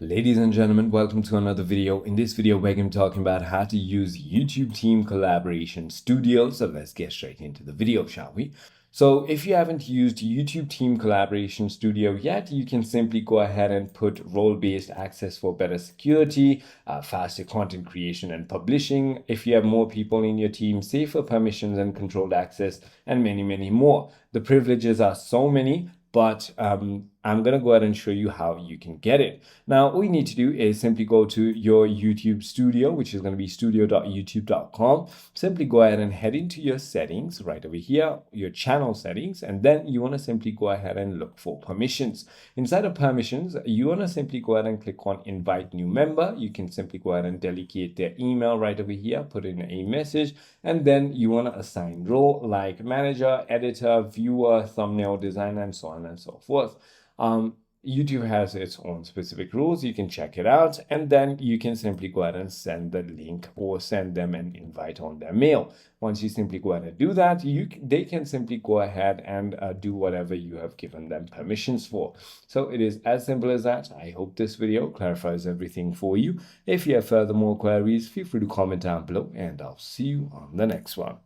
Ladies and gentlemen, welcome to another video. In this video, we're going to be talking about how to use YouTube Team Collaboration Studio. So let's get straight into the video, shall we? So if you haven't used YouTube Team Collaboration Studio yet, you can simply go ahead and put role-based access for better security, faster content creation and publishing. If you have more people in your team, safer permissions and controlled access, and many, many more. The privileges are so many, but I'm going to go ahead and show you how you can get it. Now, all you need to do is simply go to your YouTube studio, which is going to be studio.youtube.com. Simply go ahead and head into your settings right over here, your channel settings, and then you want to simply go ahead and look for permissions. Inside of permissions, you want to simply go ahead and click on invite new member. You can simply go ahead and delegate their email right over here, put in a message, and then you want to assign role like manager, editor, viewer, thumbnail designer, and so on and so forth. YouTube has its own specific rules. You can check it out, and then you can simply go ahead and send the link or send them an invite on their mail. Once you simply go ahead and do that, they can simply go ahead and do whatever you have given them permissions for. So it is as simple as that. I hope this video clarifies everything for you. If you have further more queries, feel free to comment down below, and I'll see you on the next one.